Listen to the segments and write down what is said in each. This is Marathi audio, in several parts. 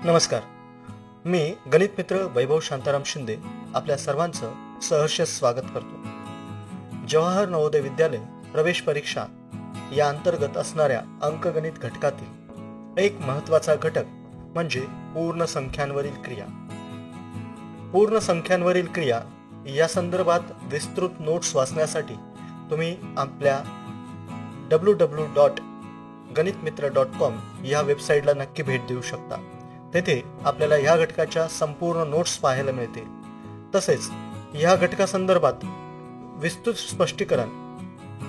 नमस्कार. मी गणित मित्र वैभव शांताराम शिंदे आपल्या सर्वांचं सहर्ष स्वागत करतो. जवाहर नवोदय विद्यालय प्रवेश परीक्षा या अंतर्गत असणाऱ्या अंकगणित घटकातील एक महत्त्वाचा घटक म्हणजे पूर्ण संख्यांवरील क्रिया. पूर्ण संख्यांवरील क्रिया या संदर्भात विस्तृत नोट्स वाचण्यासाठी तुम्ही आपल्या www.ganitmitra.com या वेबसाईटला नक्की भेट देऊ शकता. तेथे आपल्याला ह्या घटकाच्या संपूर्ण नोट्स पाहायला मिळतील. तसेच ह्या घटकासंदर्भात विस्तृत स्पष्टीकरण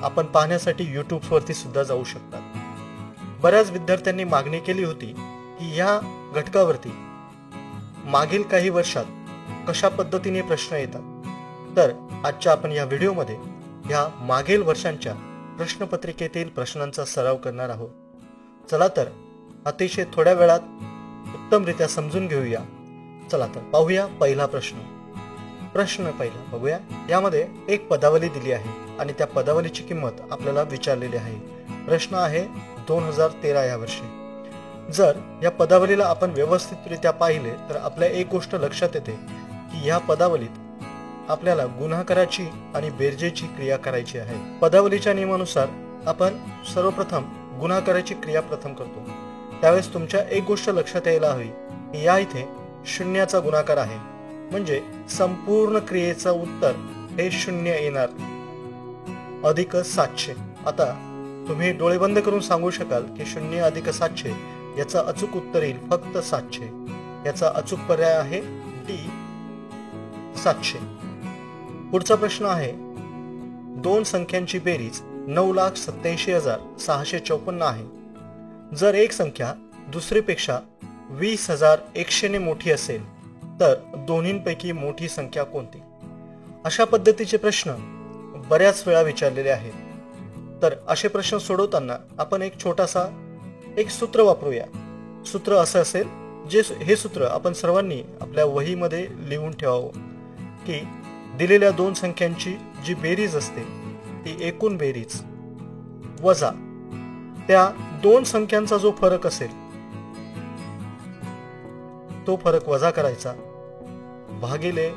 आपण पाहण्यासाठी यूट्यूबवरती सुद्धा जाऊ शकतात. बऱ्याच विद्यार्थ्यांनी मागणी केली होती की या घटकावरती मागील काही वर्षात कशा पद्धतीने प्रश्न येतात. तर आजच्या आपण या व्हिडिओमध्ये ह्या मागील वर्षांच्या प्रश्नपत्रिकेतील प्रश्नांचा सराव करणार आहोत. चला तर अतिशय थोड्या वेळात उत्तमरित्या समजून घेऊया. चला तर पाहूया पहिला प्रश्न. प्रश्न पहिला बघूया. यामध्ये एक पदावली दिली आहे आणि त्या पदावलीची किंमत आपल्याला विचारलेली आहे. प्रश्न आहे 2013 या वर्षी. जर या पदावलीला आपण व्यवस्थितरित्या पाहिले तर आपल्या एक गोष्ट लक्षात येते की या पदावलीत आपल्याला गुणाकाराची आणि बेरजेची क्रिया करायची आहे. पदावलीच्या नियमानुसार आपण सर्वप्रथम गुणाकाराची क्रिया प्रथम करतो. त्यावेळेस तुमच्या एक गोष्ट लक्षात यायला हवी की या इथे शून्याचा गुणाकार आहे, म्हणजे संपूर्ण क्रियेचं उत्तर हे शून्य येणार अधिक 700. आता तुम्ही डोळे बंद करून सांगू शकाल की 0 अधिक 700 याचा अचूक उत्तर येईल फक्त 700. याचा अचूक पर्याय आहे डी 700. पुढचा प्रश्न आहे, दोन संख्यांची बेरीज 9,87,654 आहे. जर एक संख्या दुसरीपेक्षा 20,100 ने मोठी असेल तर दोन्हींपैकी मोठी संख्या कोणती? अशा पद्धतीचे प्रश्न बऱ्याच वेळा विचारलेले आहेत. तर असे प्रश्न सोडवताना आपण एक छोटासा सूत्र वापरूया. सूत्र असं असेल, हे सूत्र आपण सर्वांनी आपल्या वहीमध्ये लिहून ठेवावं की दिलेल्या दोन संख्यांची जी बेरीज असते ती एकूण बेरीज वजा त्या दोन संख्यांचा जो फरक असेल तो फरक वजा करायचा भागिले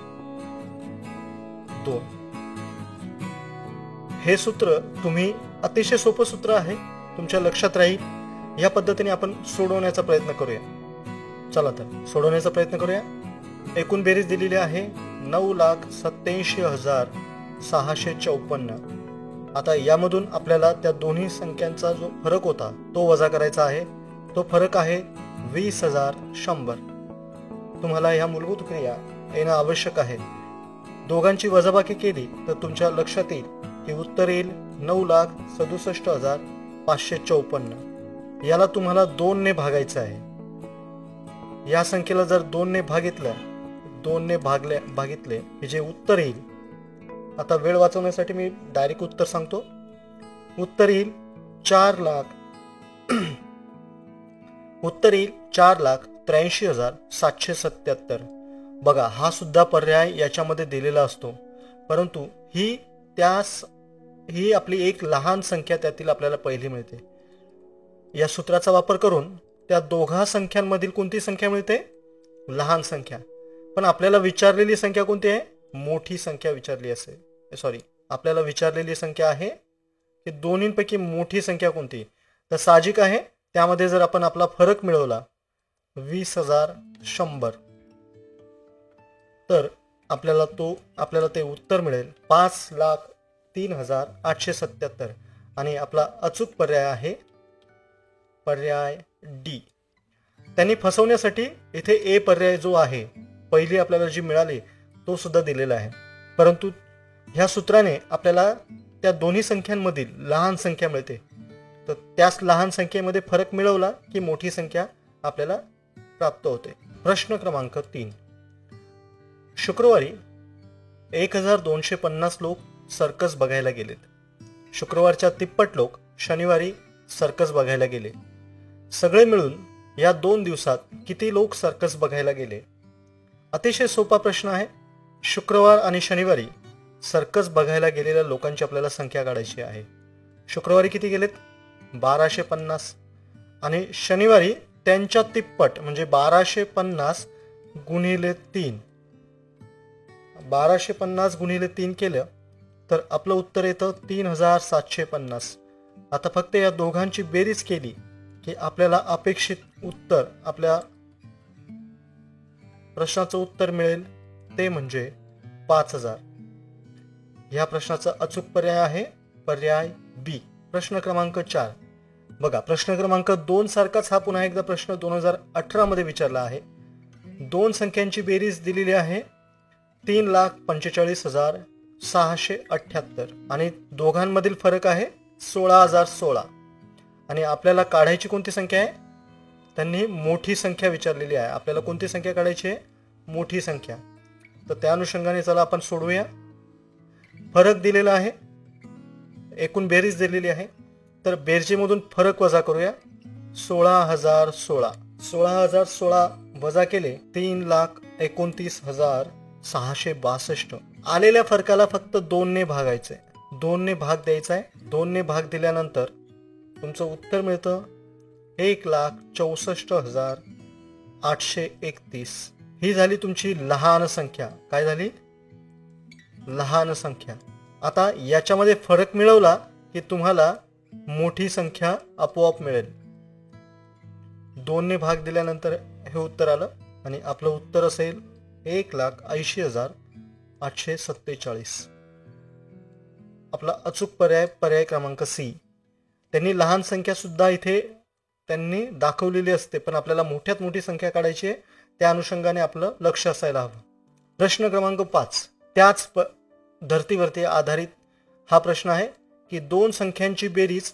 2. हे सूत्र तुम्ही अतिशय सोपं सूत्र आहे, तुमच्या लक्षात राहील. या पद्धतीने आपण सोडवण्याचा प्रयत्न करूया. चला तर सोडवण्याचा प्रयत्न करूया. एकूण बेरीज दिलेली आहे 9,87,654. आता यामधून आपल्याला त्या दोन्ही संख्यांचा जो फरक होता तो वजा करायचा आहे. तो फरक आहे 20,100. तुम्हाला ह्या मूलभूत क्रिया येणं आवश्यक आहे. दोघांची वजाबाकी केली तर तुमच्या लक्षात येईल की उत्तर येईल 9,67,554. याला तुम्हाला 2 ने भागायचं आहे. या संख्येला जर 2 ने भागितले हे जे उत्तर येईल, आता वेळ वाचवण्यासाठी मी डायरेक्ट उत्तर सांगतो. उत्तर येईल 4,83,777. बघा, हा सुद्धा पर्याय याच्यामध्ये दिलेला असतो, परंतु ही आपली एक लहान संख्या त्यातील आपल्याला पहिली मिळते. या सूत्राचा वापर करून त्या दोघा संख्यांमधील कोणती संख्या मिळते? लहान संख्या. पण आपल्याला विचारलेली संख्या कोणती आहे? मोठी संख्या विचारली असेल. आपल्याला विचारलेली संख्या आहे की दोन्हींपैकी मोठी संख्या कोणती? तर साहजिक आहे त्यामध्ये जर आपण आपला फरक मिळवला 20,100 तर आपल्याला ते उत्तर मिळेल 5,03,877. आणि आपला अचूक पर्याय आहे पर्याय डी. त्यांनी फसवण्यासाठी इथे ए पर्याय जो आहे पहिली आपल्याला जी मिळाली तो सुद्धा दिलेला आहे, परंतु ह्या सूत्राने आपल्याला त्या दोन्ही संख्यांमधील लहान संख्या मिळते. तर त्याच लहान संख्येमध्ये फरक मिळवला की मोठी संख्या आपल्याला प्राप्त होते. प्रश्न क्रमांक 3. शुक्रवारी 1,250 लोक सर्कस बघायला गेलेत. शुक्रवारच्या तिप्पट लोक शनिवारी सर्कस बघायला गेले. सगळे मिळून या 2 दिवसात किती लोक सर्कस बघायला गेले? अतिशय सोपा प्रश्न आहे. शुक्रवार आणि शनिवारी सर्कस बघायला गेलेल्या लोकांची आपल्याला संख्या काढायची आहे. शुक्रवारी किती गेलेत? 1250 आणि शनिवारी त्यांच्या तिप्पट म्हणजे 1250 गुणिले 3, 1250 गुणिले 3 केलं तर आपलं उत्तर येतं 3750. आता फक्त या दोघांची बेरीज केली की आपल्याला अपेक्षित उत्तर, आपल्या प्रश्नाचं उत्तर मिळेल ते म्हणजे 5000. या प्रश्नाचा अचूक पर्याय आहे पर्याय बी. प्रश्न क्रमांक 4 बघा. प्रश्न क्रमांक 2 सारखाच हा पुन्हा एकदा प्रश्न 2018 मध्ये विचारला आहे. दोन संख्यांची बेरीज दिलेली आहे 3,45,678 आणि दोघांमधील फरक आहे 16,016 आणि आपल्याला काढायची कोणती संख्या आहे? त्यांनी मोठी संख्या विचारलेली आहे. आपल्याला कोणती संख्या काढायची आहे? मोठी संख्या. तर त्या अनुषंगाने चला आपण सोडवूया. फरक दिलेला आहे, एकूण बेरीज दिलेली आहे, तर बेरजेमधून फरक वजा करूया. 16,016 16,016 वजा केले 3,29,662. आलेल्या फरकाला फक्त 2 ने भागायचंय, 2 ने भाग द्यायचा आहे. 2 ने भाग दिल्यानंतर तुमचं उत्तर मिळतं 1,64,831. ही झाली तुमची लहान संख्या. काय झाली? लहान संख्या. आता याच्यामध्ये फरक मिळवला की तुम्हाला मोठी संख्या आपोआप मिळेल. 2 ने भाग दिल्यानंतर हे उत्तर आलं आणि आपलं उत्तर असेल 1,80,847. आपला अचूक पर्याय पर्याय क्रमांक सी. त्यांनी लहान संख्या सुद्धा इथे त्यांनी दाखवलेली असते, पण आपल्याला मोठ्यात मोठी संख्या काढायची आहे, त्या अनुषंगाने आपलं लक्ष असायला हवं. प्रश्न क्रमांक 5 त्याच धर्तीवरती आधारित हा प्रश्न आहे की दोन संख्यांची बेरीज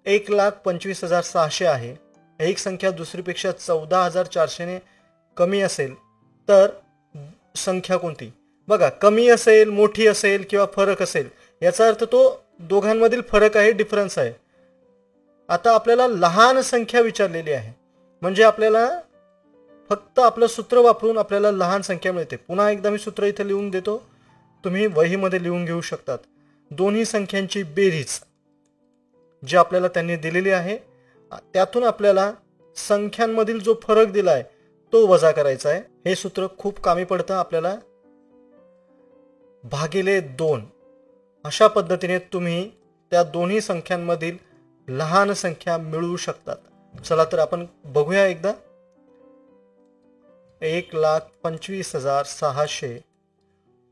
1,25,600 आहे. एक संख्या दुसरीपेक्षा 14,400 ने कमी असेल तर संख्या कोणती? बघा, कमी असेल, मोठी असेल किंवा फरक असेल याचा अर्थ तो दोघांमधील फरक आहे, डिफरन्स आहे. आता आपल्याला लहान संख्या विचारलेली आहे म्हणजे आपल्याला फक्त आपलं सूत्र वापरून आपल्याला लहान संख्या मिळते. पुन्हा एकदा मी सूत्र इथे लिहून देतो, तुम्ही वहीमध्ये लिहून घेऊ शकतात. दोन्ही संख्यांची बेरीज जी आपल्याला त्यांनी दिलेली आहे त्यातून आपल्याला संख्यांमधील जो फरक दिलाय तो वजा करायचा आहे. हे सूत्र खूप कामी पडतं आपल्याला. भागिले 2 अशा पद्धतीने तुम्ही त्या दोन्ही संख्यांमधील लहान संख्या मिळवू शकतात. चला तर आपण बघूया एकदा. 1,25,600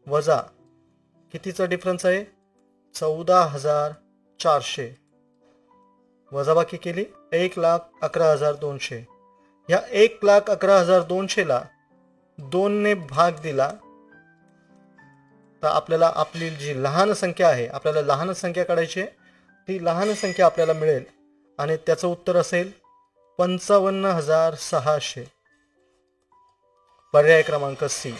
वजा कितीचा डिफरन्स आहे? 14,400. वजाबाकी केली 1,11,200. या 1,11,200 ला 2 ने भाग दिला तर आपल्याला आपली जी लहान संख्या आहे, आपल्याला लहान संख्या काढायची आहे, ती लहान संख्या आपल्याला मिळेल आणि त्याचं उत्तर असेल 55,600. पर्याय क्रमांक सी.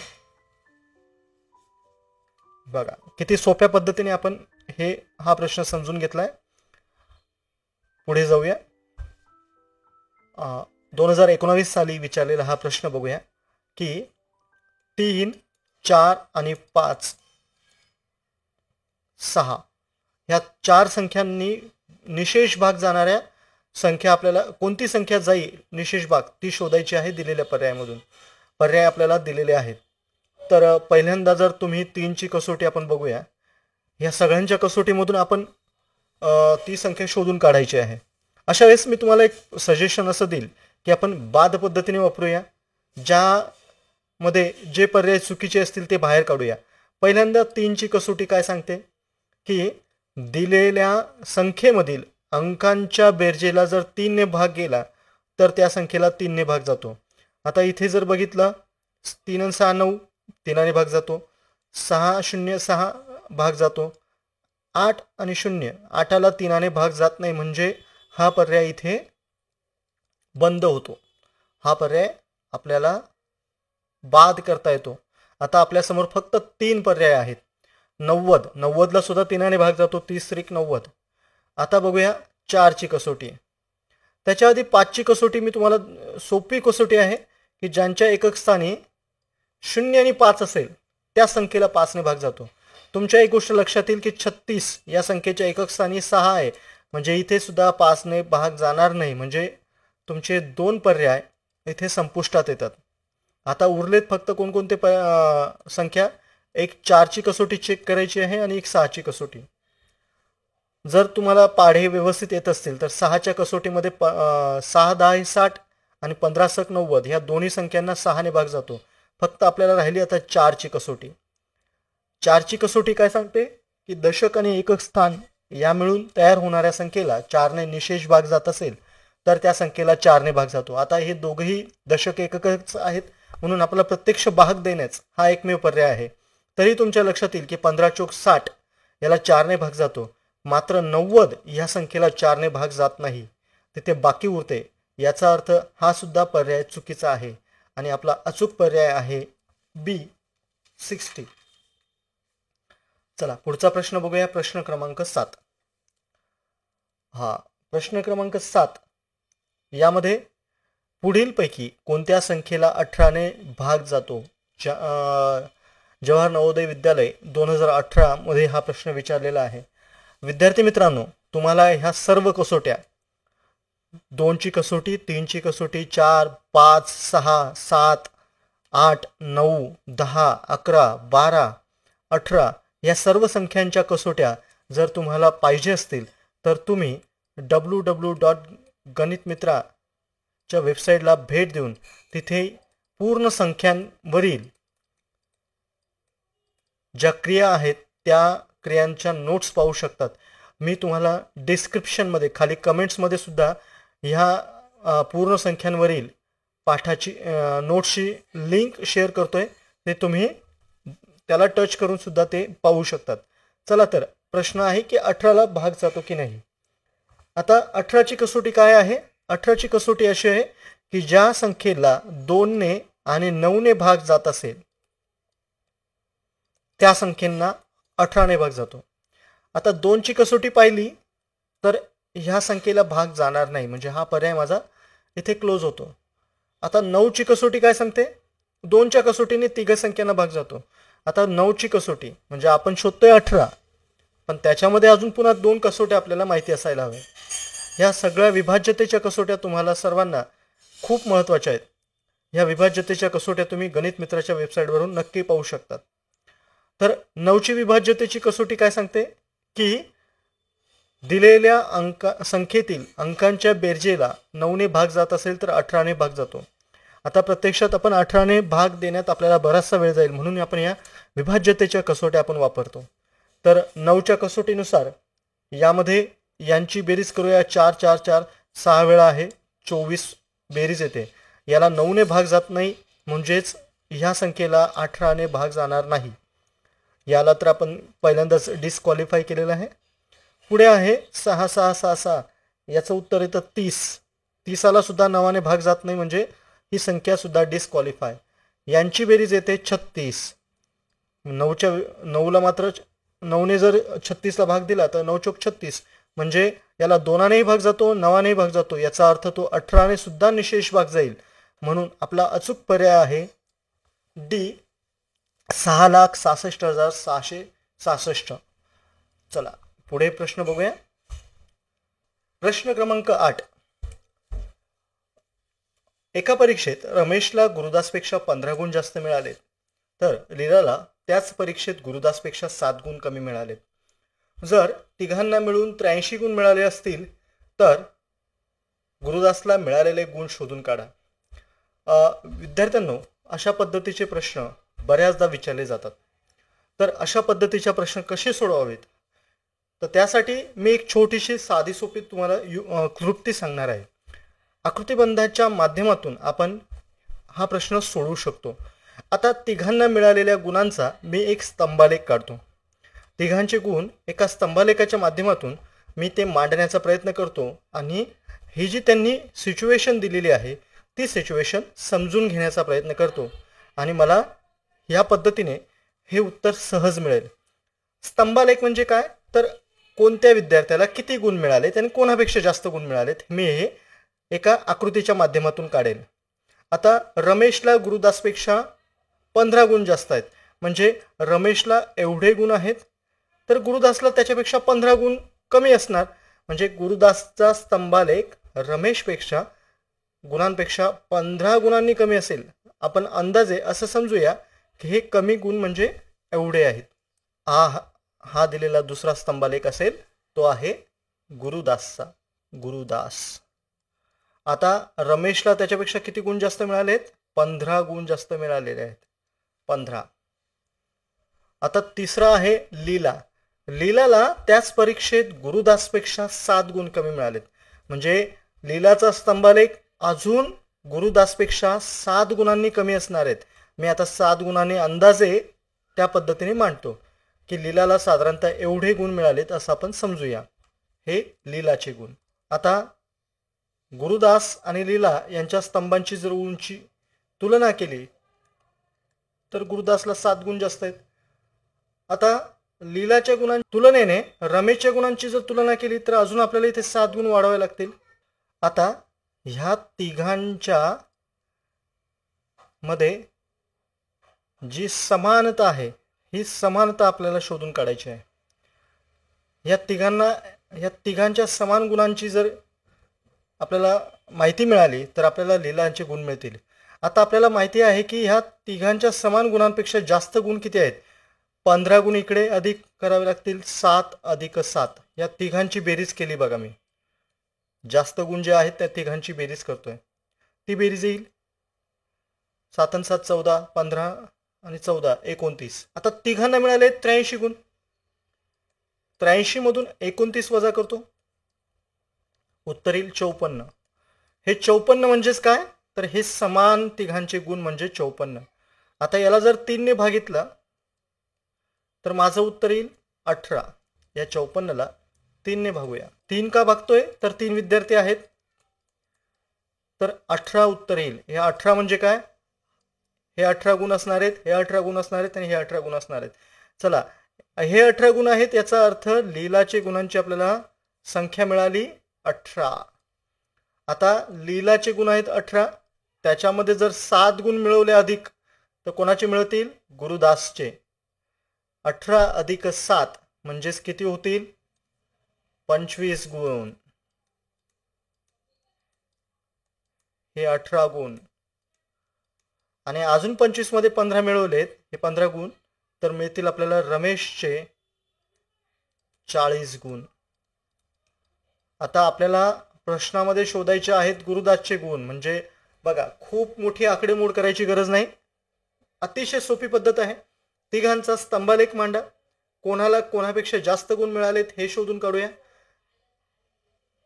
बघा किती सोप्या पद्धतीने आपण हा प्रश्न समजून घेतलाय. पुढे जाऊया. 2019 साली विचारलेला हा प्रश्न बघूया की 3, 4 आणि 5, 6 ह्या 4 संख्यांनी निशेष भाग जाणाऱ्या संख्या आपल्याला कोणती संख्या जाईल निशेष भाग ती शोधायची आहे दिलेल्या पर्यायामधून. पर्याय आपल्याला दिलेले आहेत. तर पहिल्यांदा जर तुम्ही 3 ची कसोटी आपण बघूया. या सगळ्यांच्या कसोटीमधून आपण ती संख्या शोधून काढायची आहे. अशा वेळेस मी तुम्हाला एक सजेशन असं देईल की आपण बाद पद्धतीने वापरूया. ज्यामध्ये जे पर्याय चुकीचे असतील ते बाहेर काढूया. पहिल्यांदा 3 ची कसोटी काय सांगते की दिलेल्या संख्येमधील अंकांच्या बेरजेला जर 3 ने भाग गेला तर त्या संख्येला 3 ने भाग जातो. आता इथे जर बघितलं 3 आणि 6 9, 3 ने भाग जातो. 6 0 6 भाग जातो. 8 आणि 0 8ला 3 ने भाग जात नाही म्हणजे हा पर्याय इथे बंद होतो. हा पर्याय आपल्याला बाद करता येतो. आता आपल्या समोर फक्त 3 पर्याय आहेत. 90 ला सुद्धा 3 ने भाग जातो. 30 90. आता बघूया 4 ची कसोटी. त्याच्या आधी 5 ची कसोटी मी तुम्हाला सोपी कसोटी आहे की ज्यांच्या एकक स्थानी 0 आणि 5 असेल त्या संख्येला 5 ने भाग जातो. तुमच्या एक गोष्ट लक्षात येईल की 36 या संख्येच्या एकक स्थानी 6 आहे म्हणजे इथे सुद्धा 5 ने भाग जाणार नाही म्हणजे तुमचे 2 पर्याय इथे संपुष्टात येतात. आता उरलेत फक्त कोणकोणते संख्या? एक 4ची कसोटी चेक करायची आहे आणि एक 6ची कसोटी. जर तुम्हाला पाढे व्यवस्थित येत असतील तर 6च्या कसोटीमध्ये 6 10 60 आणि 15 सक 90 ह्या दोन्ही संख्यांना 6 ने भाग जातो. फक्त आपल्याला राहिली आता 4ची कसोटी. 4ची कसोटी काय सांगते की दशक आणि एकक स्थान या मिळून तयार होणाऱ्या संख्येला 4 ने निशेष भाग जात असेल तर त्या संख्येला 4 ने भाग जातो. आता हे दोघेही दशक एककच आहेत म्हणून आपला प्रत्यक्ष भाग देण्याच हा एकमेव पर्याय आहे. तरी तुमच्या लक्षात येईल की 15 चोक 60 याला 4 ने भाग जातो, मात्र 90 या संख्येला 4 ने भाग जात नाही, तिथे बाकी उरते. याचा अर्थ हा सुद्धा पर्याय चुकीचा आहे आणि आपला अचूक पर्याय आहे बी 60. चला पुढचा प्रश्न बघूया. प्रश्न क्रमांक 7. प्रश्न क्रमांक 7 यामध्ये पुढीलपैकी कोणत्या संख्येला 18 ने भाग जातो? जवाहर नवोदय विद्यालय 2018 मध्ये हा प्रश्न विचारलेला आहे. विद्यार्थी मित्रांनो, तुम्हाला ह्या सर्व कसोट्या 2ची कसोटी, 3ची कसोटी, 4, 5, 6, 7, 8, 9, 10, 11, 12, 18 या सर्व संख्यांच्या कसोट्या जर तुम्हाला पाहिजे असतील तर तुम्ही www.ganitmitra च्या वेबसाईटला भेट देऊन तिथे पूर्ण संख्यांवरील ज्या क्रिया आहेत त्या क्रियांच्या नोट्स पाहू शकतात. मी तुम्हाला डिस्क्रिप्शनमध्ये खाली कमेंट्समध्ये सुद्धा ह्या पूर्ण संख्यांवरील पाठाची नोट्सची लिंक शेअर करतोय. ते तुम्ही त्याला टच करून सुद्धा ते पाहू शकतात. चला तर प्रश्न आहे की 18ला भाग जातो की नाही. आता 18ची कसोटी काय आहे? 18ची कसोटी अशी आहे की ज्या संख्येला 2 ने आणि 9 ने भाग जात असेल त्या संख्येंना 18 ने भाग जातो. आता 2ची कसोटी पाहिली तर ह्या संख्येला भाग जाणार नाही, म्हणजे हा पर्याय माझा इथे क्लोज होतो. आता 9ची कसोटी काय सांगते? 2च्या कसोटीने तिघ संख्यांना भाग जातो. आता 9ची कसोटी म्हणजे आपण शोधतोय 18, पण त्याच्यामध्ये अजून पुन्हा 2 कसोट्या आपल्याला माहिती असायला हव्या. ह्या सगळ्या विभाज्यतेच्या कसोट्या तुम्हाला सर्वांना खूप महत्त्वाच्या आहेत. ह्या विभाज्यतेच्या कसोट्या तुम्ही गणित मित्राच्या वेबसाईटवरून नक्की पाहू शकतात. तर 9ची विभाज्यतेची कसोटी काय सांगते की दिलेल्या संख्येतील अंकांच्या बेरजेला 9 ने भाग जात असेल तर 18 ने भाग जातो. आता प्रत्यक्षात आपण 18 ने भाग देण्यात आपल्याला बराचसा वेळ जाईल म्हणून आपण या विभाज्यतेच्या कसोट्या आपण वापरतो. तर 9च्या कसोटीनुसार यामध्ये यांची बेरीज करूया. 4 4 4 6 वेळा आहे, 24 बेरीज येते. याला 9 ने भाग जात नाही, म्हणजेच ह्या संख्येला 18 ने भाग जाणार नाही. याला तर आपण पहिल्यांदाच डिस्क्वालिफाय केलेलं आहे. पुढे आहे 6 6 6 6 याचं उत्तर येतं 30. 30ला सुद्धा 9 ने भाग जात नाही, म्हणजे ही संख्या सुद्धा डिस्क्वालिफाय. यांची बेरीज येते 36. 9ला मात्र 9 ने जर 36ला भाग दिला तर 9 चोक 36, म्हणजे याला 2 नेही भाग जातो, 9 नेही भाग जातो. याचा अर्थ तो 18 ने सुद्धा निशेष भाग जाईल. म्हणून आपला अचूक पर्याय आहे डी 6,66,666. चला पुढे प्रश्न बघूया. प्रश्न क्रमांक 8. एका परीक्षेत रमेशला गुरुदासपेक्षा 15 गुण जास्त मिळाले तर लीलाला त्याच परीक्षेत गुरुदासपेक्षा 7 गुण कमी मिळाले. जर तिघांना मिळून 83 गुण मिळाले असतील तर गुरुदासला मिळालेले गुण शोधून काढा. विद्यार्थ्यांनो, अशा पद्धतीचे प्रश्न बऱ्याचदा विचारले जातात. तर अशा पद्धतीचे प्रश्न कसे सोडवावेत, तर त्यासाठी मी एक छोटीशी साधी सोपी तुम्हाला कृती सांगणार आहे. आकृतिबंधाच्या माध्यमातून आपण हा प्रश्न सोडवू शकतो. आता तिघांना मिळालेल्या गुणांचा मी एक स्तंभालेख काढतो. तिघांचे गुण एका स्तंभालेखाच्या माध्यमातून मी ते मांडण्याचा प्रयत्न करतो आणि ही जी त्यांनी सिच्युएशन दिलेली आहे ती सिच्युएशन समजून घेण्याचा प्रयत्न करतो आणि मला या पद्धतीने हे उत्तर सहज मिळेल. स्तंभालेख म्हणजे काय, तर कोणत्या विद्यार्थ्याला किती गुण मिळालेत आणि कोणापेक्षा जास्त गुण मिळालेत मी हे एका आकृतीच्या माध्यमातून काढेल. आता रमेशला गुरुदासपेक्षा 15 गुण जास्त आहेत, म्हणजे रमेशला एवढे गुण आहेत तर गुरुदासला त्याच्यापेक्षा 15 गुण कमी असणार, म्हणजे गुरुदासचा स्तंभालेख रमेशपेक्षा गुणांपेक्षा 15 गुणांनी कमी असेल, आपण अंदाजे असं समजूया की हे कमी गुण म्हणजे एवढे आहेत. हा दिलेला दुसरा स्तंभालेख असेल, तो आहे गुरुदासचा. गुरुदास. आता रमेशला त्याच्यापेक्षा किती गुण जास्त मिळालेत? 15 गुण जास्त मिळालेले आहेत. 15. आता तिसरा आहे लीला. लीलाला त्याच परीक्षेत गुरुदासपेक्षा 7 गुण कमी मिळालेत. म्हणजे लीलाचा स्तंभालेख अजून गुरुदासपेक्षा 7 गुणांनी कमी असणार आहेत. मी आता 7 गुणांनी अंदाजे त्या पद्धतीने मांडतो की लीलाला साधारणतः एवढे गुण मिळालेत असं आपण समजूया. हे लीलाचे गुण. आता गुरुदास आणि लीला यांच्या स्तंभांची जर उंची तुलना केली तर गुरुदासला 7 गुण जास्त आहेत. आता लीलाच्या गुणांच्या तुलनेने रमेशच्या गुणांची जर तुलना केली तर अजून आपल्याला इथे 7 गुण वाढवावे लागतील. आता ह्या तिघांच्या मध्ये जी समानता आहे, ही समानता आपल्याला शोधून काढायची आहे. या तिघांच्या समान गुणांची जर आपल्याला माहिती मिळाली तर आपल्याला लीलाचे गुण मिळतील. आता आपल्याला माहिती आहे की ह्या तिघांच्या समान गुणांपेक्षा जास्त गुण किती आहेत? 15 गुण इकडे अधिक करावे लागतील. 7 अधिक 7 या तिघांची बेरीज केली बघा. मी जास्त गुण जे आहेत त्या तिघांची बेरीज करतोय. ती बेरीज येईल 7 आणि 7 14, 15 आणि 14 29. आता तिघांना मिळाले 83 गुण. 83 मधून 29 वजा करतो, उत्तर येईल 54. हे 54 म्हणजेच काय? तर हे समान तिघांचे गुण म्हणजे 54. आता याला जर 3 ने भागितलं तर माझं उत्तर येईल 18. या 54ला 3 ने भागूया. 3 का भागतोय? तर 3 विद्यार्थी आहेत, तर 18 उत्तर येईल. हे 18 म्हणजे काय? हे 18 गुण असणार आहेत, हे 18 गुण असणार आहेत आणि हे 18 गुण असणार आहेत. चला, हे 18 गुण आहेत, याचा अर्थ लीलाचे गुणांची आपल्याला संख्या मिळाली 18. आता लीलाचे गुण आहेत 18, त्याच्यामध्ये जर 7 गुण मिळवले अधिक तर कोणाचे मिळतील? गुरुदासचे. 18 अधिक 7 म्हणजेच किती होतील? 25 गुण. हे 18 गुण आणि अजून 25 मध्ये 15 मिळवलेत, हे 15 गुण, तर मिळतील आपल्याला रमेशचे 40 गुण. आता आपल्याला प्रश्नामध्ये शोधायचे आहेत गुरुदासचे गुण. म्हणजे बघा, खूप मोठी आकडेमोड करायची गरज नाही, अतिशय सोपी पद्धत आहे. तिघांचा स्तंभालेख मांडा, कोणाला कोणापेक्षा जास्त गुण मिळालेत हे शोधून काढूया.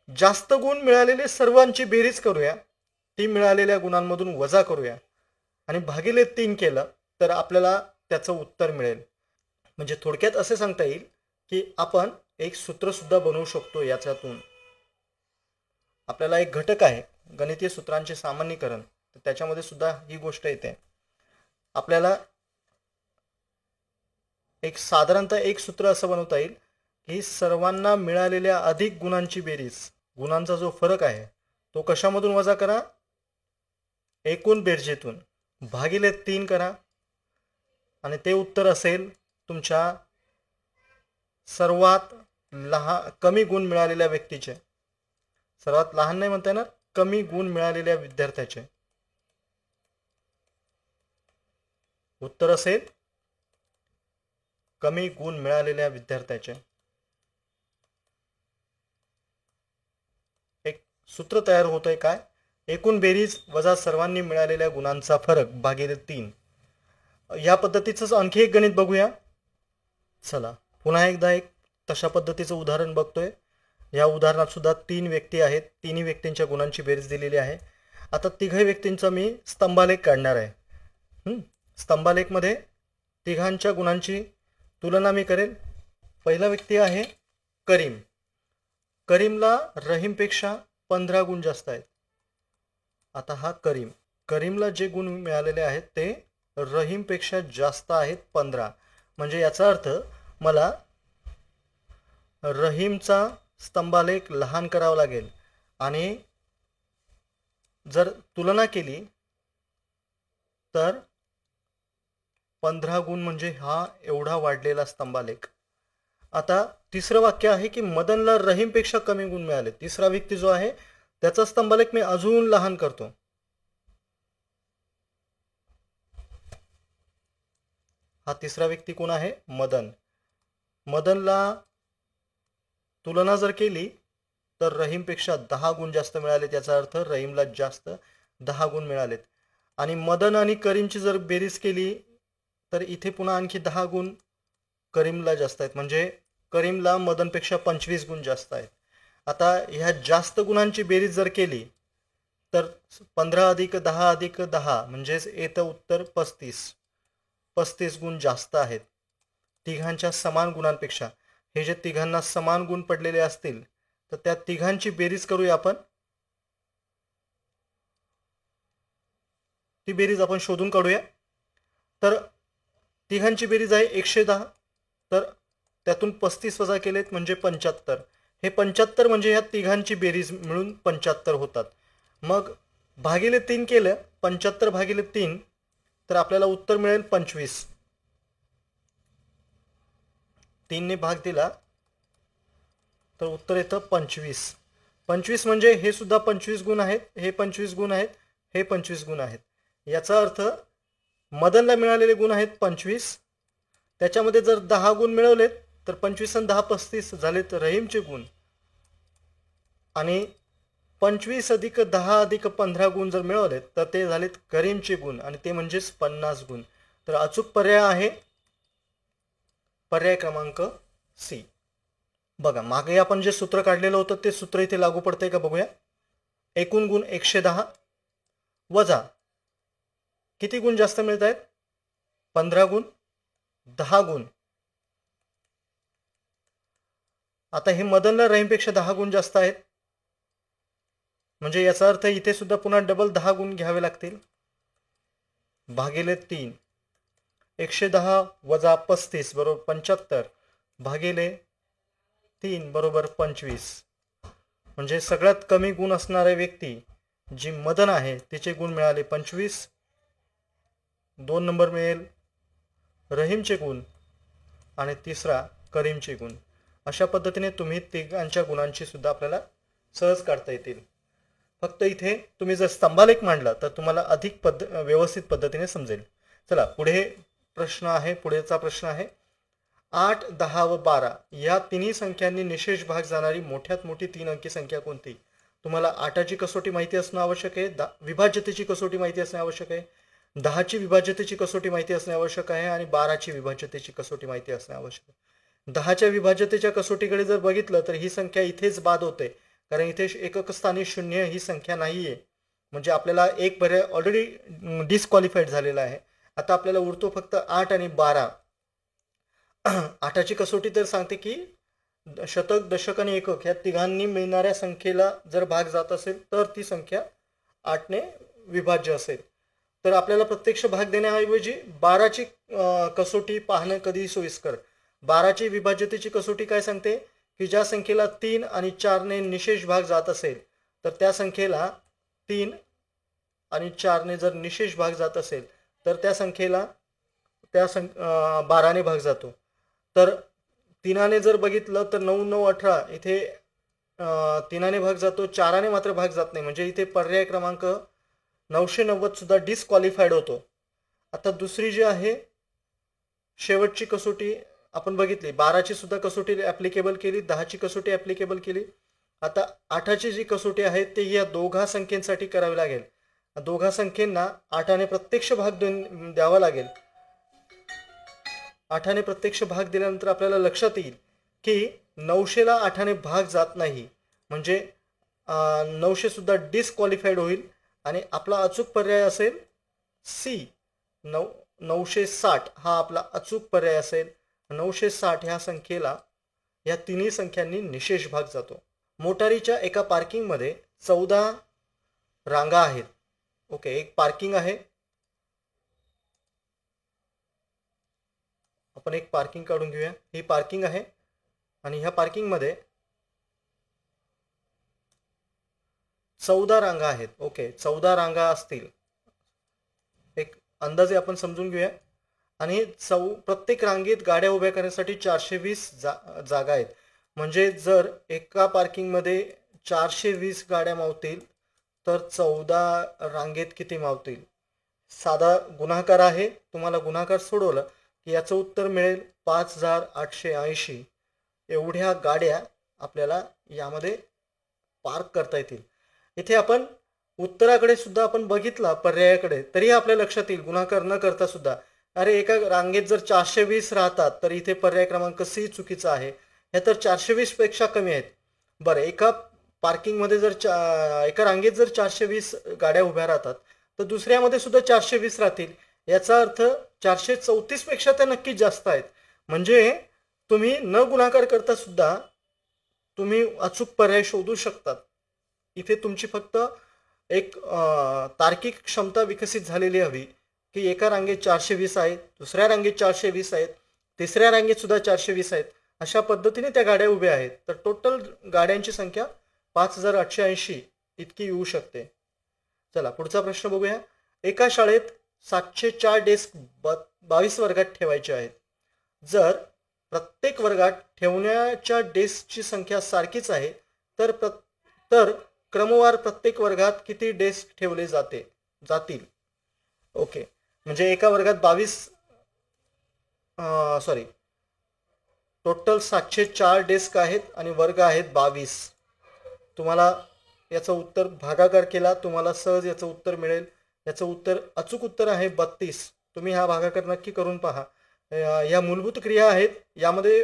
जास्त गुण मिळालेले सर्वांची बेरीज करूया, ती मिळालेल्या गुणांमधून वजा करूया आणि भागिले 3 केलं तर आपल्याला त्याचं उत्तर मिळेल. म्हणजे थोडक्यात असे सांगता येईल की आपण एक सूत्र सुद्धा बनवू शकतो. याच्यातून आपल्याला एक घटक आहे गणितीय सूत्रांचे सामान्यीकरण, तर त्याच्यामध्ये सुद्धा ही गोष्ट येते. आपल्याला एक साधारणतः एक सूत्र असं बनवता येईल की सर्वांना मिळालेल्या अधिक गुणांची बेरीज, गुणांचा जो फरक आहे तो कशामधून वजा करा? एकूण बेरजेतून, भागिले 3 करा आणि ते उत्तर असेल तुमच्या सर्वात कमी गुण मिळालेल्या व्यक्तीचे. सर्वात लहान नाही म्हणता येणार, कमी गुण मिळालेल्या विद्यार्थ्याचे उत्तर असेल कमी गुण मिळालेल्या विद्यार्थ्याचे. एक सूत्र तयार होतंय काय? एकूण बेरीज वजा सर्वांनी मिळालेल्या गुणांचा फरक भागिले 3. या पद्धतीचंच आणखी एक गणित बघूया. चला, पुन्हा एकदा एक तशा पद्धतीचं उदाहरण बघतोय. या उदाहरणात सुद्धा 3 व्यक्ती आहेत, तिन्ही व्यक्तींच्या गुणांची बेरीज दिलेली आहे. आता तिघही व्यक्तींचा मी स्तंभालेख काढणार आहे. स्तंभालेख मध्ये तिघांच्या गुणांची तुलना मी करेन. पहिला व्यक्ती आहे करीम. करीमला रहीमपेक्षा 15 गुण जास्त आहेत. आता हा करीमला जे गुण मिळालेले आहेत ते रहीमपेक्षा जास्त आहेत 15. म्हणजे याचा अर्थ मला रहीमचा स्तंभालेख लहान करावा लागेल आणि जर तुलना केली तर 15 गुण म्हणजे हा एवढा वाढलेला स्तंभालेख. आता तिसरं वाक्य आहे की मदनला रहीमपेक्षा कमी गुण मिळाले. तिसरा व्यक्ती जो आहे त्याचा स्तंभालेख मी अजून लहान करतो. हा तिसरा व्यक्ती कोण आहे? मदन. मदनला तुलना जर केली तर रहीमपेक्षा 10 गुण जास्त मिळाले. त्याचा अर्थ रहीमला जास्त 10 गुण मिळालेत. आणि मदन आणि करीमची जर बेरीज केली तर इथे पुन्हा आणखी 10 गुण करीमला जास्त आहेत. म्हणजे करीमला मदनपेक्षा 25 गुण जास्त आहेत. आता ह्या जास्त गुणांची बेरीज जर केली तर 15 अधिक 10 अधिक 10 म्हणजेच येतं उत्तर 35 गुण जास्त आहेत तिघांच्या समान गुणांपेक्षा. हे जे तिघांना समान गुण पडलेले असतील तर त्या तिघांची बेरीज करूया आपण. ती बेरीज आपण शोधून काढूया. तर तिघांची बेरीज आहे 110. तर त्यातून 35 वजा केलेत म्हणजे 75. हे 75 म्हणजे ह्या तिघांची बेरीज मिळून 75 होतात. मग भागिले 3 केलं, 75 भागिले 3 तर आपल्याला उत्तर मिळेल 25. 3 ने भाग दिला तर उत्तर येतं 25. 25 म्हणजे हे सुद्धा 25 गुण आहेत, हे 25 गुण आहेत, हे 25 गुण आहेत. याचा अर्थ मदनला मिळालेले गुण आहेत 25. त्याच्यामध्ये जर 10 गुण मिळवलेत तर 25 आणि 10 35 झालेत रहीमचे गुण. आणि 25 अधिक 10 अधिक 15 गुण जर मिळवलेत तर ते झालेत करीमचे गुण आणि ते म्हणजेच 50 गुण. तर अचूक पर्याय आहे पर्याय क्रमांक सी. बघा मागे आपण जे सूत्र काढलेलं होतं ते सूत्र इथे लागू पडतंय का बघूया. एकूण गुण 110 वजा किती गुण जास्त मिळत आहेत? 15 गुण, 10 गुण. आता हे मदनला रहीमपेक्षा 10 गुण जास्त आहेत म्हणजे याचा अर्थ इथे सुद्धा पुन्हा डबल 10 गुण घ्यावे लागतील. भागिले 3. 110 वजा 35 बरोबर 75 भागिले 3 बरोबर 25. म्हणजे सगळ्यात कमी गुण असणारे व्यक्ती जी मदन आहे तिचे गुण मिळाले 25. 2 नंबर मिळेल रहीमचे गुण आणि तिसरा करीमचे गुण. अशा पद्धतीने तुम्ही तिघांच्या गुणांची सुद्धा आपल्याला सहज काढता येतील. फक्त इथे तुम्ही जर स्तंभालेख मांडला तर तुम्हाला अधिक व्यवस्थित पद्धतीने समजेल. चला पुढे पुढेचा प्रश्न आहे 8, 10 व 12 या तिन्ही संख्यांनी निशेष भाग जाणारी मोठ्यात मोठी 3 अंकी संख्या कोणती? तुम्हाला 8ची कसोटी माहिती असणं आवश्यक आहे, विभाज्यतेची कसोटी माहिती असणे आवश्यक आहे, 10ची विभाज्यतेची कसोटी माहिती असणे आवश्यक आहे आणि 12ची विभाज्यतेची कसोटी माहिती असणे आवश्यक आहे. 10च्या विभाज्यतेच्या कसोटीकडे जर बघितलं तर ही संख्या इथेच बाद होते कारण इथे एकक स्थानी 0 ही संख्या नाहीये. म्हणजे आपल्याला एक पर्याय ऑलरेडी डिस्क्वालिफाईड झालेला आहे. आता आपल्याला उरतो फक्त 8 आणि 12. 8ची कसोटी तर सांगते की शतक, दशक आणि एकक या तिघांनी मिळणाऱ्या संख्येला जर भाग जात असेल तर ती संख्या 8 ने विभाज्य असेल. तर आपल्याला प्रत्यक्ष भाग देण्याऐवजी 12ची कसोटी पाहणं कधी सोयीस्कर. 12ची विभाज्यतेची कसोटी काय सांगते की ज्या संख्येला 3 आणि 4 ने निशेष भाग जात असेल तर त्या संख्येला 3 आणि 4 ने जर निशेष भाग जात असेल तर त्या संख्येला 12 ने भाग जातो. तर 3 ने जर बघितलं तर 9, 9, 18 इथे 3 ने भाग जातो, 4 ने मात्र भाग जात नाही. म्हणजे इथे पर्याय क्रमांक 990 सुद्धा डिस्क्वालिफाईड होतो. आता दुसरी जी आहे शेवटची कसोटी आपण बघितली, 12ची सुद्धा कसोटी ऍप्लिकेबल केली, 10ची कसोटी ऍप्लिकेबल केली. आता 8ची जी कसोटी आहे ती या दोघा संख्येसाठी करावी लागेल. दोघा संख्येंना 8ने प्रत्यक्ष भाग द्यावा लागेल. 8ने प्रत्यक्ष भाग दिल्यानंतर आपल्याला लक्षात येईल की 900ला 8ने भाग जात नाही. म्हणजे 900 सुद्धा डिस्क्वालिफाईड होईल आणि आपला अचूक पर्याय असेल सी. 960 हा आपला अचूक पर्याय असेल. 960 ह्या संख्येला या तिन्ही संख्यांनी निशेष भाग जातो. मोटारीच्या एका पार्किंगमध्ये 14 रांगा आहेत. ओके, एक पार्किंग आहे. आपण एक पार्किंग काढून घेऊया. ही पार्किंग आहे आणि ह्या पार्किंगमध्ये 14 रांगा आहेत. ओके, 14 रांगा असतील एक अंदाजे आपण समजून घेऊया. आणि प्रत्येक रांगेत गाड्या उभ्या करण्यासाठी 420 जागा आहेत. म्हणजे जर एका पार्किंगमध्ये 420 गाड्या मावतील तर 14 रांगेत किती मावतील? साधा गुणाकार आहे. तुम्हाला गुणाकार सोडवलं की याचं उत्तर मिळेल 5880. एवढ्या गाड्या आपल्याला यामध्ये पार्क करता येतील. इथे आपण उत्तराकडे सुद्धा आपण बघितला पर्यायाकडे तरी आपल्या लक्षात येईल गुणाकार न करता सुद्धा, अरे एका रांगेत जर 420 राहतात तर इथे पर्याय क्रमांक सी चुकीचा आहे. हे तर 420 पेक्षा कमी आहेत. बरं, एका पार्किंगमध्ये जर एका रांगेत जर 420 गाड्या उभ्या राहतात तर दुसऱ्यामध्ये सुद्धा 420 राहतील. याचा अर्थ 434 पेक्षा त्या नक्कीच जास्त आहेत. म्हणजे तुम्ही न गुणाकार करता सुद्धा तुम्ही अचूक पर्याय शोधू शकतात. इथे तुमची फक्त एक तार्किक क्षमता विकसित झालेली हवी की एका रांगेत 420 आहेत, दुसऱ्या रांगेत 420 आहेत, तिसऱ्या रांगेत सुद्धा 420 आहेत. अशा पद्धतीने त्या गाड्या उभ्या आहेत. तर टोटल गाड्यांची संख्या 5880 इतकी येऊ शकते. चला पुढचा प्रश्न बघूया. एका शाळेत 704 डेस्क 22 वर्गात ठेवायचे आहेत. जर प्रत्येक वर्गात ठेवण्याच्या डेस्कची संख्या सारखीच आहे तर क्रमवार प्रत्येक वर्गात किती डेस्क ठेवले जातील? ओके, म्हणजे एका वर्गात टोटल 704 डेस्क आहेत आणि वर्ग आहेत 22. तुम्हाला याचं उत्तर भागाकार केला तुम्हाला सहज याचं उत्तर मिळेल. याचं उत्तर अचूक उत्तर आहे 32. तुम्ही हा भागाकार नक्की करून पहा. या मूलभूत क्रिया आहेत. यामध्ये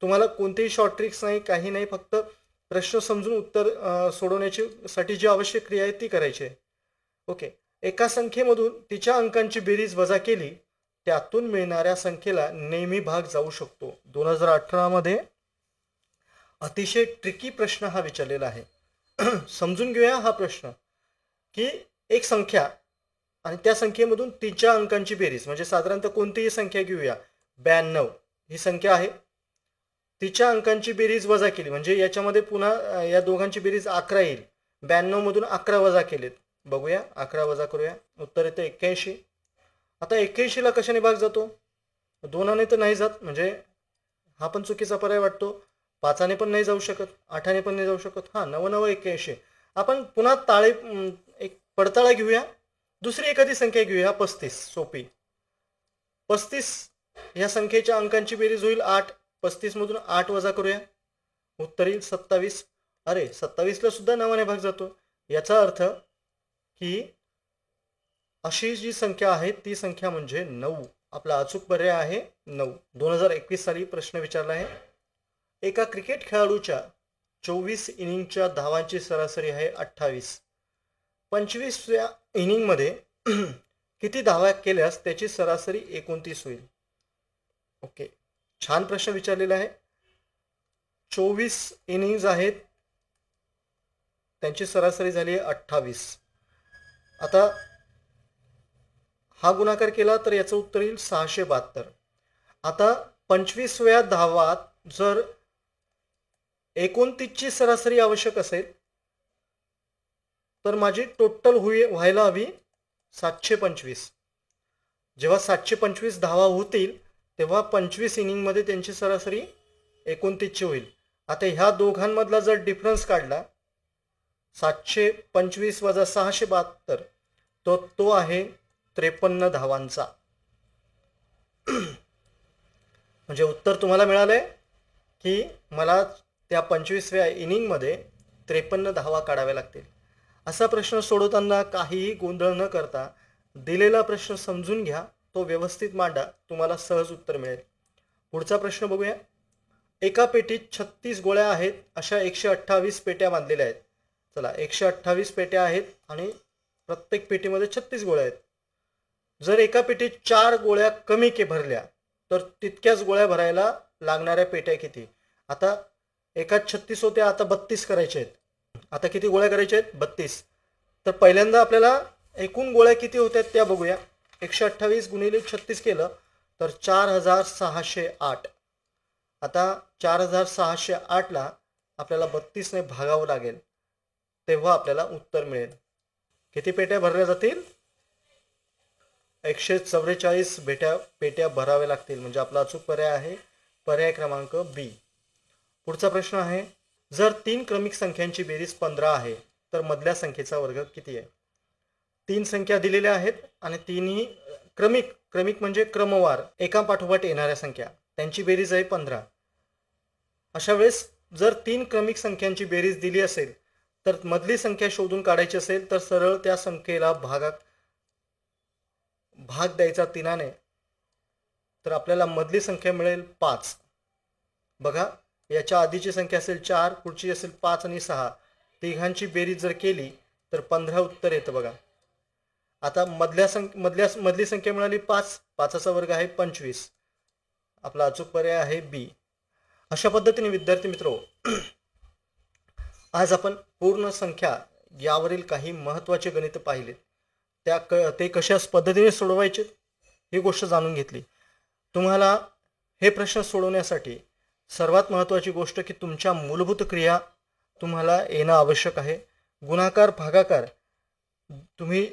तुम्हाला कोणतेही शॉर्ट ट्रिक्स नाही, काही नाही, फक्त प्रश्न समजून उत्तर सोडवण्याची साठी जी आवश्यक क्रिया आहे ती करायची आहे. ओके, एका संख्येमधून तिच्या अंकांची बेरीज वजा केली त्यातून मिळणाऱ्या संख्येला नेहमी भाग जाऊ शकतो. 2018 मध्ये अतिशय ट्रिकी प्रश्न हा विचारलेला आहे. समजून घेऊया हा प्रश्न की एक संख्या आणि त्या संख्येमधून तिच्या अंकांची बेरीज, म्हणजे साधारणतः कोणतीही संख्या घेऊया, 92 ही संख्या आहे. तिच्या अंकांची बेरीज वजा केली म्हणजे याच्यामध्ये पुन्हा या दोघांची बेरीज 11 येईल. 92 मधून 11 वजा केलेत. बघूया, 11 वजा करूया, उत्तर येतं 81. आता 81 ला कशाने भाग जातो? 2ने तर नाही जात, म्हणजे हा पण चुकीचा पर्याय वाटतो. 5ने पण नाही जाऊ शकत, 8ने पण नाही जाऊ शकत. हा, 9 9 81. आपण पुन्हा एक पडताळा घेऊया. दुसरी एखादी संख्या घेऊया, 35. सोपी. 35 या संख्येच्या अंकांची बेरीज होईल 8. 35 मधून 8 वजा करूया, उत्तर येईल 27. अरे 27 ला सुद्धा 9ने भाग जातो. याचा अर्थ की अशी जी संख्या आहे ती संख्या म्हणजे 9. आपला अचूक पर्याय आहे 9. 2021 साली प्रश्न विचारला आहे. एका क्रिकेट खेळाडूच्या 24 इनिंगच्या धावांची सरासरी आहे 28. 25व्या इनिंगमध्ये किती धावा केल्यास त्याची सरासरी 29 होईल? ओके, छान प्रश्न विचारलेला आहे. 24 इनिंग्ज आहेत, त्यांची सरासरी झाली आहे 28. आता हा गुणाकार केला तर याचं उत्तर येईल 672. आता 25व्या धावात जर 29 ची सरासरी आवश्यक असेल तर माझी टोटल व्हायला हवी 725. जेव्हा 725 धावा होतील तेव्हा 25 इनिंगमध्ये त्यांची सरासरी 29 ची होईल. आता ह्या दोघांमधला जर डिफरन्स काढला 725 वजा 672 तो आहे 53 धावांचा. म्हणजे उत्तर तुम्हाला मिळालंय की मला त्या 25व्या इनिंगमध्ये 53 धावा काढाव्या लागतील. असा प्रश्न सोडवताना काहीही गोंधळ न करता दिलेला प्रश्न समजून घ्या, तो व्यवस्थित मांडा, तुम्हाला सहज उत्तर मिळेल. पुढचा प्रश्न बघूया. एका पेटीत 36 गोळ्या आहेत, अशा 128 पेट्या बांधलेल्या आहेत. चला, 128 पेट्या आहेत आणि प्रत्येक पेटीमध्ये 36 गोळ्या आहेत. जर एका पेटीत 4 गोळ्या कमी भरल्या तर तितक्याच गोळ्या भरायला लागणाऱ्या पेट्या किती? आता एकात 36 होत्या, आता 32 करायचे आहेत. आता किती गोळ्या करायच्या आहेत? 32. तर पहिल्यांदा आपल्याला एकूण गोळ्या किती होत्या त्या बघूया. 128 गुणिले 36 केलं तर 4608. आता 4608 ला आपल्याला 32 ने भागावं लागेल, तेव्हा आपल्याला उत्तर मिळेल. किती पेट्या भरल्या जातील? 144 पेट्या भराव्या लागतील. म्हणजे आपला अचूक पर्याय आहे पर्याय क्रमांक बी. पुढचा प्रश्न आहे. जर 3 क्रमिक संख्यांची बेरीज 15 आहे तर मधल्या संख्येचा वर्ग किती आहे? 3 संख्या दिलेल्या आहेत आणि तीनही क्रमिक क्रमिक म्हणजे क्रमवार एकापाठोपाठ येणाऱ्या संख्या, त्यांची बेरीज आहे 15. अशा वेळेस जर 3 क्रमिक संख्यांची बेरीज दिली असेल तर मधली संख्या शोधून काढायची असेल तर सरळ त्या संख्येला भाग द्यायचा 3ने, तर आपल्याला मधली संख्या मिळेल 5. बघा, याच्या आधीची संख्या असेल 4, पुढची असेल 5 आणि 6, तिघांची बेरीज जर केली तर 15 उत्तर येतं. बघा, आता मधली संख्या मिळाली 5, 5चा वर्ग आहे 25. आपला अचूक पर्याय आहे बी. अशा पद्धतीने विद्यार्थी मित्रो, आज आपण पूर्ण संख्या यावरील काही महत्त्वाचे गणित पाहिले. ते कशा पद्धतीने सोडवायचे ही गोष्ट जाणून घेतली. तुम्हाला हे प्रश्न सोडवण्यासाठी सर्वात महत्त्वाची गोष्ट की तुमच्या मूलभूत क्रिया तुम्हाला येणं आवश्यक आहे. गुणाकार भागाकार तुम्ही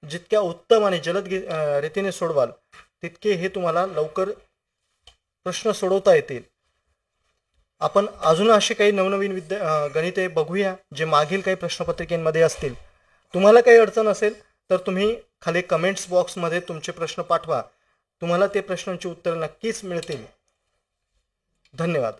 जितक्या उत्तम आणि जलद रीतीने सोडवाल तितके हे तुम्हाला लवकर प्रश्न सोडवता येतील. आपण अजून असे काही नवनवीन गणिते बघूया जे मागील काही प्रश्नपत्रिकेमध्ये असतील. तुम्हाला काही अडचण असेल तर तुम्ही खाली कमेंट्स बॉक्समध्ये तुमचे प्रश्न पाठवा. तुम्हाला ते प्रश्नांची उत्तरे नक्कीच मिळतील. धन्यवाद.